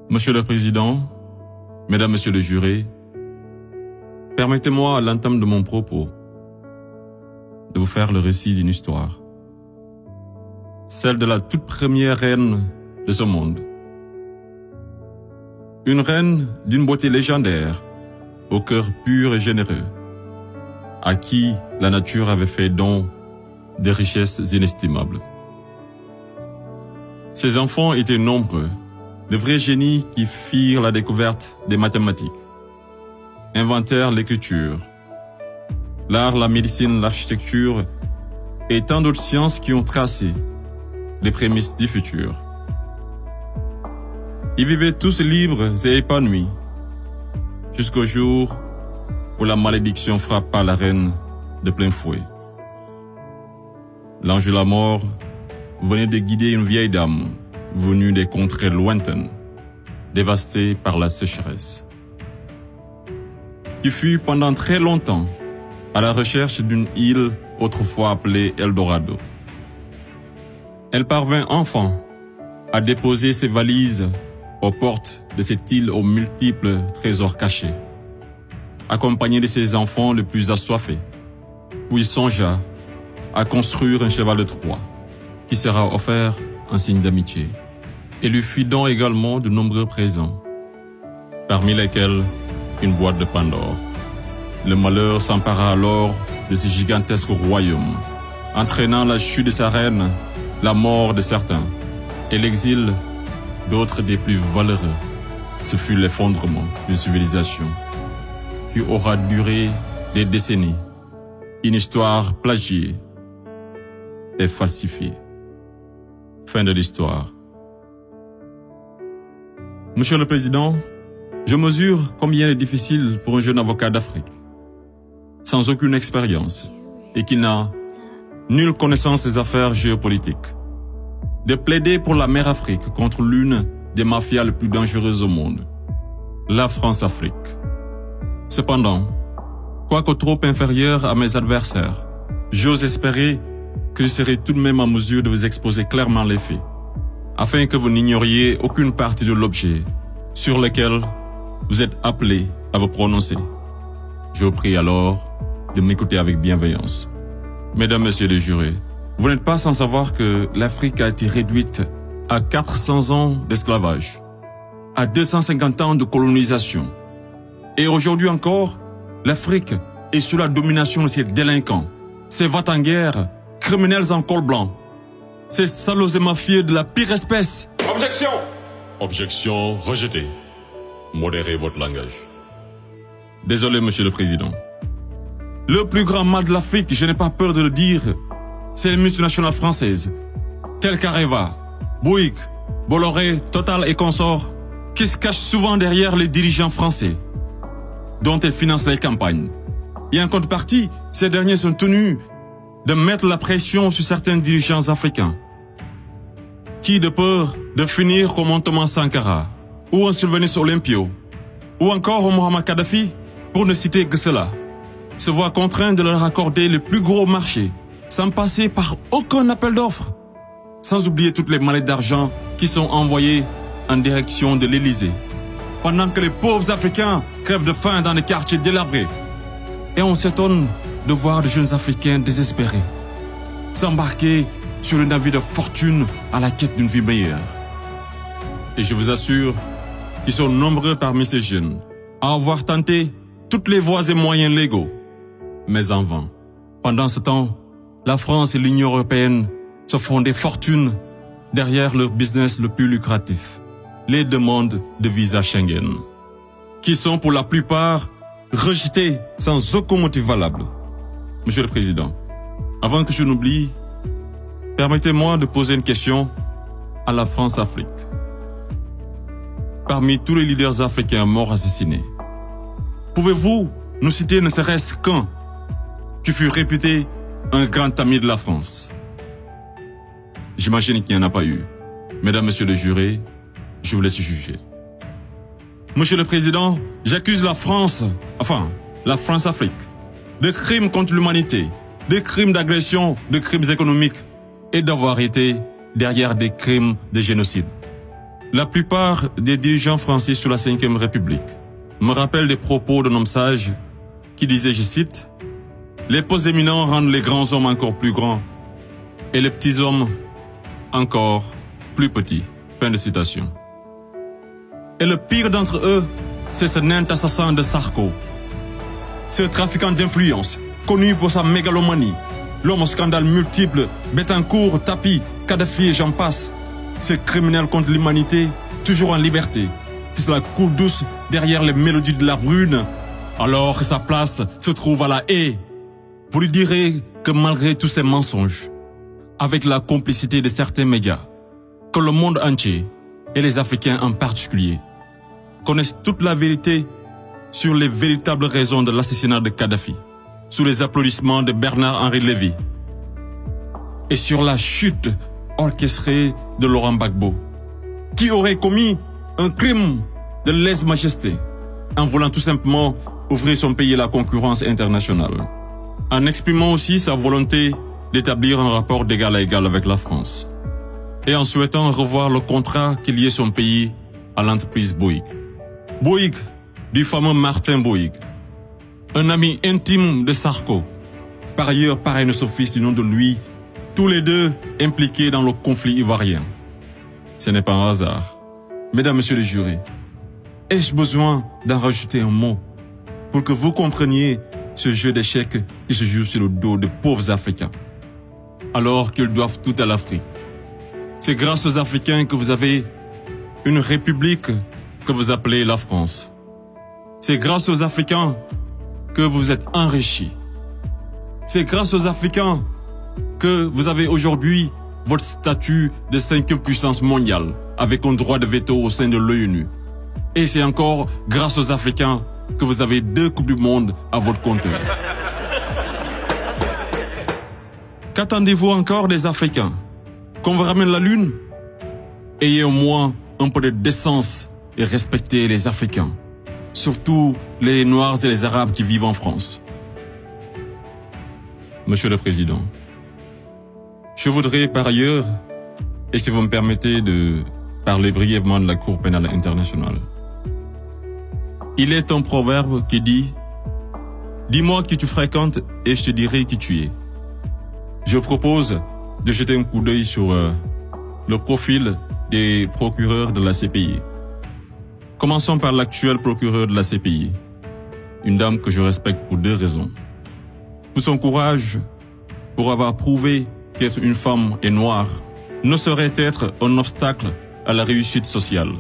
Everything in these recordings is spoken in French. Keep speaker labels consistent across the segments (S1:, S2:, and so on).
S1: Monsieur le Président, Mesdames, Messieurs les jurés, permettez-moi à l'entame de mon propos de vous faire le récit d'une histoire, celle de la toute première reine de ce monde. Une reine d'une beauté légendaire, au cœur pur et généreux, à qui la nature avait fait don de richesses inestimables. Ses enfants étaient nombreux, de vrais génies qui firent la découverte des mathématiques, inventèrent l'écriture, l'art, la médecine, l'architecture et tant d'autres sciences qui ont tracé les prémices du futur. Ils vivaient tous libres et épanouis, jusqu'au jour où la malédiction frappa la reine de plein fouet. L'ange de la mort venait de guider une vieille dame venue des contrées lointaines, dévastée par la sécheresse, qui fut pendant très longtemps à la recherche d'une île autrefois appelée Eldorado. Elle parvint enfin à déposer ses valises aux portes de cette île aux multiples trésors cachés, accompagnée de ses enfants les plus assoiffés, puis songea à construire un cheval de Troie qui sera offert en signe d'amitié, et lui fit don également de nombreux présents, parmi lesquels une boîte de Pandore. Le malheur s'empara alors de ce gigantesque royaume, entraînant la chute de sa reine, la mort de certains, et l'exil d'autres des plus valeureux. Ce fut l'effondrement d'une civilisation qui aura duré des décennies, une histoire plagiée et falsifiée. Fin de l'histoire. Monsieur le Président, je mesure combien il est difficile pour un jeune avocat d'Afrique, sans aucune expérience et qui n'a nulle connaissance des affaires géopolitiques, de plaider pour la mère Afrique contre l'une des mafias les plus dangereuses au monde, la France-Afrique. Cependant, quoique trop inférieur à mes adversaires, j'ose espérer que je serai tout de même en mesure de vous exposer clairement les faits, afin que vous n'ignoriez aucune partie de l'objet sur lequel vous êtes appelés à vous prononcer. Je vous prie alors de m'écouter avec bienveillance. Mesdames, Messieurs les jurés, vous n'êtes pas sans savoir que l'Afrique a été réduite à 400 ans d'esclavage, à 250 ans de colonisation. Et aujourd'hui encore, l'Afrique est sous la domination de ces délinquants, ces va-t-en-guerre, criminels en col blanc, ces salauds et mafieux de la pire espèce.
S2: Objection!
S1: Objection rejetée. Modérez votre langage. Désolé, Monsieur le Président. Le plus grand mal de l'Afrique, je n'ai pas peur de le dire, c'est les multinationales françaises, telles qu'Areva, Bouygues, Bolloré, Total et consorts, qui se cachent souvent derrière les dirigeants français, dont elles financent les campagnes. Et en contrepartie, ces derniers sont tenus de mettre la pression sur certains dirigeants africains, qui, de peur de finir comme un Thomas Sankara, ou un Sylvanus Olympio, ou encore un Muammar Kadhafi, pour ne citer que cela, se voient contraints de leur accorder le plus gros marché, sans passer par aucun appel d'offres, sans oublier toutes les mallettes d'argent qui sont envoyées en direction de l'Élysée, pendant que les pauvres Africains crèvent de faim dans les quartiers délabrés. Et on s'étonne de voir de jeunes Africains désespérés s'embarquer sur un navire de fortune à la quête d'une vie meilleure. Et je vous assure qu'ils sont nombreux parmi ces jeunes à avoir tenté toutes les voies et moyens légaux, mais en vain. Pendant ce temps, la France et l'Union européenne se font des fortunes derrière leur business le plus lucratif, les demandes de visa Schengen, qui sont pour la plupart rejetées sans aucun motif valable. Monsieur le Président, avant que je n'oublie, permettez-moi de poser une question à la France-Afrique. Parmi tous les leaders africains morts assassinés, pouvez-vous nous citer ne serait-ce qu'un qui fut réputé un grand ami de la France? J'imagine qu'il n'y en a pas eu. Mesdames, Messieurs les jurés, je vous laisse juger. Monsieur le Président, j'accuse la France-Afrique, de crimes contre l'humanité, de crimes d'agression, de crimes économiques et d'avoir été derrière des crimes de génocide. La plupart des dirigeants français sous la Ve République me rappellent des propos d'un homme sage qui disait, je cite, « Les postes éminents rendent les grands hommes encore plus grands et les petits hommes encore plus petits. » Fin de citation. Et le pire d'entre eux, c'est ce nain assassin de Sarko. Ce trafiquant d'influence, connu pour sa mégalomanie, l'homme aux scandales multiples, Bettencourt, Tapi, Kadhafi et j'en passe. Ce criminel contre l'humanité, toujours en liberté, qui se la coule douce derrière les mélodies de la brune, alors que sa place se trouve à la haie. Vous lui direz que malgré tous ces mensonges, avec la complicité de certains médias, que le monde entier, et les Africains en particulier, connaissent toute la vérité sur les véritables raisons de l'assassinat de Kadhafi, sous les applaudissements de Bernard-Henri Lévy, et sur la chute orchestrée de Laurent Gbagbo, qui aurait commis un crime de lèse-majesté en voulant tout simplement ouvrir son pays à la concurrence internationale, en exprimant aussi sa volonté d'établir un rapport d'égal à égal avec la France, et en souhaitant revoir le contrat qui liait son pays à l'entreprise Bouygues. Bouygues, du fameux Martin Bouygues, un ami intime de Sarko, par ailleurs parrain de son fils du nom de lui, tous les deux impliqués dans le conflit ivoirien. Ce n'est pas un hasard. Mesdames, Messieurs les jurés, ai-je besoin d'en rajouter un mot pour que vous compreniez ce jeu d'échecs qui se joue sur le dos de pauvres Africains, alors qu'ils doivent tout à l'Afrique? C'est grâce aux Africains que vous avez une république que vous appelez la France. C'est grâce aux Africains que vous êtes enrichis. C'est grâce aux Africains que vous avez aujourd'hui votre statut de 5e puissance mondiale avec un droit de veto au sein de l'ONU. Et c'est encore grâce aux Africains que vous avez 2 Coupes du Monde à votre compteur. Qu'attendez-vous encore des Africains? Qu'on vous ramène la Lune? Ayez au moins un peu de décence et respectez les Africains, surtout les Noirs et les Arabes qui vivent en France. Monsieur le Président, je voudrais par ailleurs, et si vous me permettez de parler brièvement de la Cour pénale internationale. Il est un proverbe qui dit « Dis-moi qui tu fréquentes et je te dirai qui tu es ». Je propose de jeter un coup d'œil sur le profil des procureurs de la CPI. Commençons par l'actuel procureur de la CPI, une dame que je respecte pour 2 raisons. Pour son courage, pour avoir prouvé qu'être une femme et noire ne saurait être un obstacle à la réussite sociale,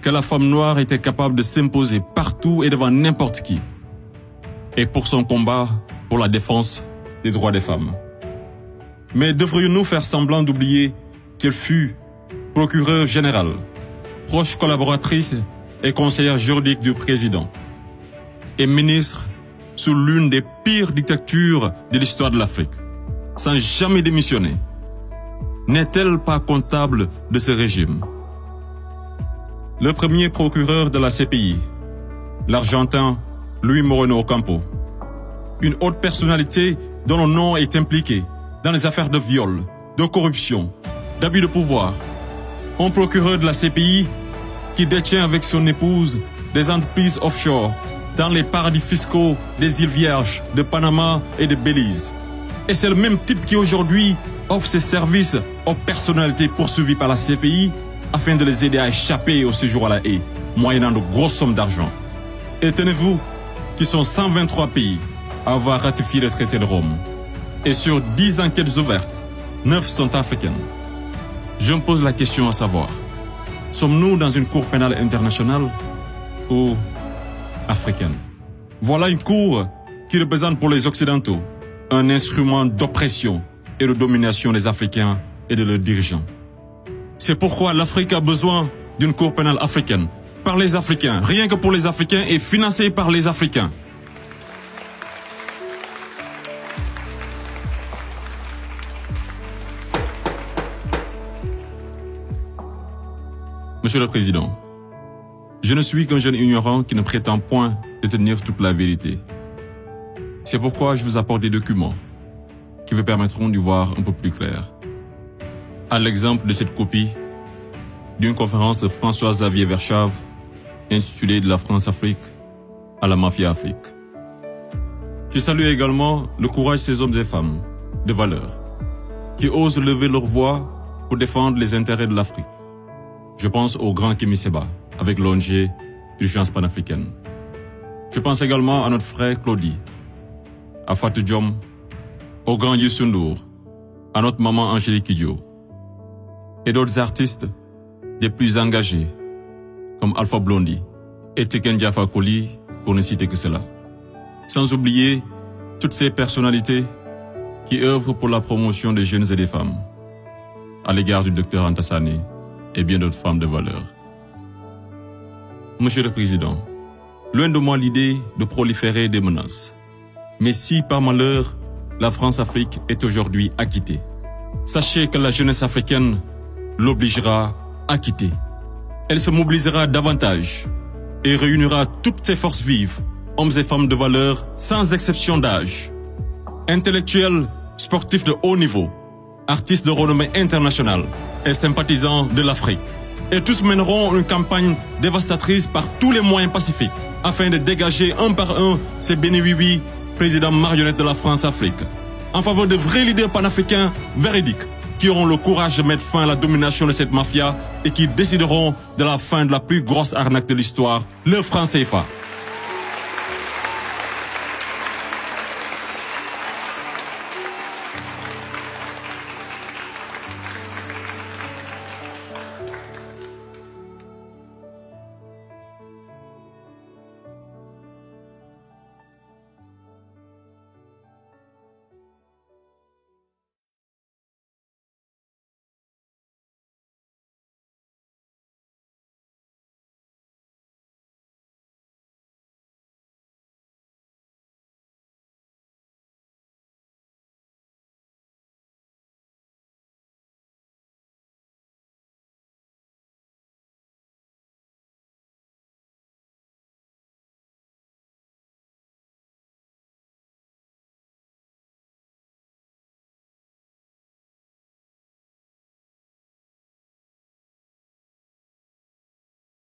S1: que la femme noire était capable de s'imposer partout et devant n'importe qui, et pour son combat pour la défense des droits des femmes. Mais devrions-nous faire semblant d'oublier qu'elle fut procureure générale, proche collaboratrice et conseillère juridique du président, et ministre sous l'une des pires dictatures de l'histoire de l'Afrique, sans jamais démissionner? N'est-elle pas comptable de ce régime? Le premier procureur de la CPI, l'Argentin Luis Moreno Ocampo, une haute personnalité dont le nom est impliqué dans les affaires de viol, de corruption, d'abus de pouvoir. Un procureur de la CPI qui détient avec son épouse des entreprises offshore dans les paradis fiscaux des îles Vierges, de Panama et de Belize. Et c'est le même type qui aujourd'hui offre ses services aux personnalités poursuivies par la CPI afin de les aider à échapper au séjour à la haie, moyennant de grosses sommes d'argent. Et tenez-vous qu'ils sont 123 pays à avoir ratifié le traité de Rome. Et sur 10 enquêtes ouvertes, 9 sont africaines. Je me pose la question à savoir, sommes-nous dans une cour pénale internationale ou africaine? Voilà une cour qui représente pour les Occidentaux un instrument d'oppression et de domination des Africains et de leurs dirigeants. C'est pourquoi l'Afrique a besoin d'une cour pénale africaine, par les Africains, rien que pour les Africains et financée par les Africains. Monsieur le Président, je ne suis qu'un jeune ignorant qui ne prétend point détenir toute la vérité. C'est pourquoi je vous apporte des documents qui vous permettront d'y voir un peu plus clair. À l'exemple de cette copie d'une conférence de François-Xavier Verschave intitulée « De la France-Afrique à la mafia-Afrique ». Je salue également le courage de ces hommes et femmes de valeur qui osent lever leur voix pour défendre les intérêts de l'Afrique. Je pense au grand Kémy Séba avec l'ONG Urgence panafricaine. Je pense également à notre frère Claudie, à Fatou Diom, au grand Youssou N'Dour, à notre maman Angélique Kidjo et d'autres artistes des plus engagés comme Alpha Blondy et Tiken Jah Fakoly, pour ne citer que cela. Sans oublier toutes ces personnalités qui œuvrent pour la promotion des jeunes et des femmes, à l'égard du docteur Anta Sané et bien d'autres femmes de valeur. Monsieur le Président, loin de moi l'idée de proliférer des menaces. Mais si par malheur, la France-Afrique est aujourd'hui acquittée, sachez que la jeunesse africaine l'obligera à quitter. Elle se mobilisera davantage et réunira toutes ses forces vives, hommes et femmes de valeur, sans exception d'âge, intellectuels, sportifs de haut niveau, artistes de renommée internationale et sympathisants de l'Afrique. Et tous mèneront une campagne dévastatrice par tous les moyens pacifiques afin de dégager un par un ces bénéwiwi, présidents marionnettes de la France-Afrique, en faveur de vrais leaders panafricains véridiques qui auront le courage de mettre fin à la domination de cette mafia et qui décideront de la fin de la plus grosse arnaque de l'histoire, le franc CFA.